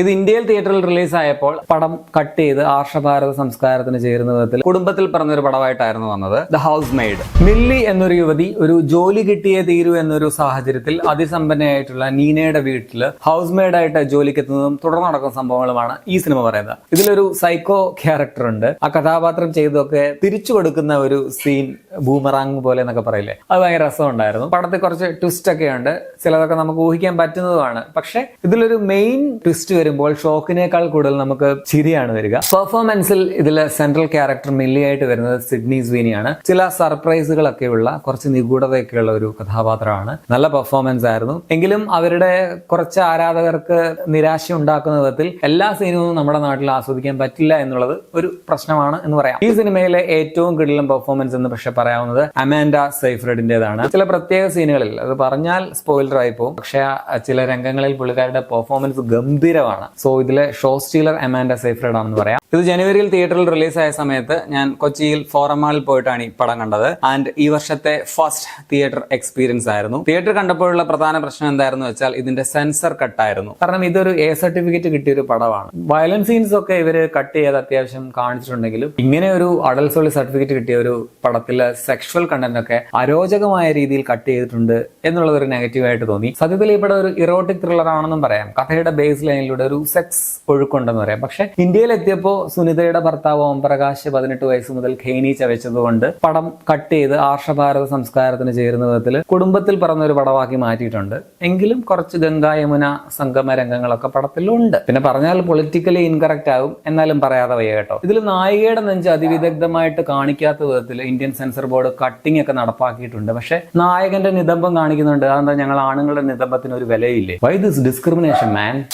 ഇത് ഇന്ത്യയിൽ തിയേറ്ററിൽ റിലീസ് ആയപ്പോൾ പടം കട്ട് ചെയ്ത് ആർഷഭാരത സംസ്കാരത്തിന് ചേരുന്ന വിധത്തിൽ കുടുംബത്തിൽ പറഞ്ഞൊരു പടമായിട്ടായിരുന്നു വന്നത്. The house made. മില്ലി എന്നൊരു യുവതി ഒരു ജോലി കിട്ടിയേ തീരൂ എന്നൊരു സാഹചര്യത്തിൽ അതിസമ്പന്നയായിട്ടുള്ള നീനയുടെ വീട്ടില് ഹൗസ് മെയ്ഡ് ആയിട്ട് ജോലിക്ക് എത്തുന്നതും തുടർന്ന് നടക്കുന്ന സംഭവങ്ങളുമാണ് ഈ സിനിമ പറയുന്നത്. ഇതിലൊരു സൈക്കോ ക്യാരക്ടർ ഉണ്ട്. ആ കഥാപാത്രം ചെയ്തൊക്കെ തിരിച്ചു കൊടുക്കുന്ന ഒരു സീൻ ബൂമറാങ് പോലെ എന്നൊക്കെ പറയില്ലേ, അത് ഭയങ്കര രസമുണ്ടായിരുന്നു. പടത്തിൽ കുറച്ച് ട്വിസ്റ്റ് ഒക്കെ ഉണ്ട്, ചിലതൊക്കെ നമുക്ക് ഊഹിക്കാൻ പറ്റുന്നതുമാണ്. പക്ഷെ ഇതിലൊരു മെയിൻ ട്വിസ്റ്റ് വരുമ്പോൾ ഷോക്കിനേക്കാൾ കൂടുതൽ നമുക്ക് ചിരിയാണ് വരിക. പെർഫോമൻസിൽ ഇതിലെ സെൻട്രൽ ക്യാരക്ടർ മില്ലി ആയിട്ട് വരുന്നത് സിഡ്നി സ്വീനിയാണ്. ചില സർപ്രൈസുകളൊക്കെയുള്ള കുറച്ച് നിഗൂഢതയൊക്കെയുള്ള ഒരു കഥാപാത്രമാണ്. നല്ല പെർഫോമൻസ് ആയിരുന്നു. എങ്കിലും അവരുടെ കുറച്ച് ആരാധകർക്ക് നിരാശ ഉണ്ടാക്കുന്ന വിധത്തിൽ എല്ലാ സീനും നമ്മുടെ നാട്ടിൽ ആസ്വദിക്കാൻ പറ്റില്ല എന്നുള്ളത് ഒരു പ്രശ്നമാണ് എന്ന് പറയാം. ഈ സിനിമയിലെ ഏറ്റവും കിടിലൻ പെർഫോമൻസ് എന്ന് പക്ഷെ പറയാവുന്നത് അമാൻഡ സൈഫ്രഡിന്റേതാണ്. ചില പ്രത്യേക സീനുകളിൽ, അത് പറഞ്ഞാൽ സ്പോയിലർ ആയി പോകും, പക്ഷെ ചില രംഗങ്ങളിൽ പുള്ളിക്കാരുടെ പെർഫോമൻസ് ഗംഭീരമാണ്. സോ ഇതിലെ ഷോ സ്റ്റീലർ അമാൻഡ സൈഫ്രഡ് ആണെന്ന് പറയാം. ഇത് ജനുവരിയിൽ തിയേറ്ററിൽ റിലീസായ സമയത്ത് ഞാൻ കൊച്ചിയിൽ ഫോറം മാളിൽ പോയിട്ടാണ് ഈ പടം കണ്ടത്. ആൻഡ് ഈ വർഷത്തെ ഫസ്റ്റ് തിയേറ്റർ എക്സ്പീരിയൻസ് ആയിരുന്നു. തിയേറ്റർ കണ്ടപ്പോഴുള്ള പ്രധാന പ്രശ്നം എന്തായിരുന്നു വെച്ചാൽ ഇതിന്റെ സെൻസർ കട്ടായിരുന്നു. കാരണം ഇതൊരു എ സർട്ടിഫിക്കറ്റ് കിട്ടിയ ഒരു പടമാണ്. വയലൻസ് സീൻസ് ഒക്കെ ഇവര് കട്ട് ചെയ്ത് അത്യാവശ്യം കാണിച്ചിട്ടുണ്ടെങ്കിലും ഇങ്ങനെ ഒരു അഡൽട്ട് സോളി സർട്ടിഫിക്കറ്റ് കിട്ടിയ ഒരു പടത്തിലെ സെക്ഷുവൽ കണ്ടന്റ് ഒക്കെ അരോചകമായ രീതിയിൽ കട്ട് ചെയ്തിട്ടുണ്ട് എന്നുള്ളത് ഒരു നെഗറ്റീവായിട്ട് തോന്നി. സത്യത്തിൽ ഈ പടം ഒരു ഇറോട്ടിക് ത്രില്ലർ ആണെന്നും പറയാം. കഥയുടെ ബേസ് ലൈനിലൂടെ ഒരു സെക്സ് ഒഴുക്കുണ്ടെന്ന് പറയാം. പക്ഷെ ഇന്ത്യയിൽ എത്തിയപ്പോ സുനിതയുടെ ഭർത്താവ് ഓംപ്രകാശ് 18 വയസ്സ് മുതൽ ഖേനി ചവച്ചതുകൊണ്ട് പടം കട്ട് ചെയ്ത് ആർഷഭാരത സംസ്കാരത്തിന് ചേരുന്ന വിധത്തിൽ കുടുംബത്തിൽ പറഞ്ഞൊരു പടമാക്കി മാറ്റിയിട്ടുണ്ട്. എങ്കിലും കുറച്ച് ഗംഗാ യമുന സംഗമ രംഗങ്ങളൊക്കെ പടത്തിലുണ്ട്. പിന്നെ പറഞ്ഞാൽ പൊളിറ്റിക്കലി ഇൻകറക്റ്റ് ആകും, എന്നാലും പറയാതെ വയ്യ കേട്ടോ. ഇതിൽ നായികയുടെ നെഞ്ച് അതിവിദഗ്ധമായിട്ട് കാണിക്കാത്ത വിധത്തിൽ ഇന്ത്യൻ സെൻസർ ബോർഡ് കട്ടിംഗ് ഒക്കെ നടപ്പാക്കിയിട്ടുണ്ട്. പക്ഷെ നായകന്റെ നിതംബം കാണിക്കുന്നുണ്ട്. അതെന്താ, ഞങ്ങൾ ആണുങ്ങളുടെ നിതംബത്തിന് ഒരു വിലയില്ലേ? Why this discrimination man?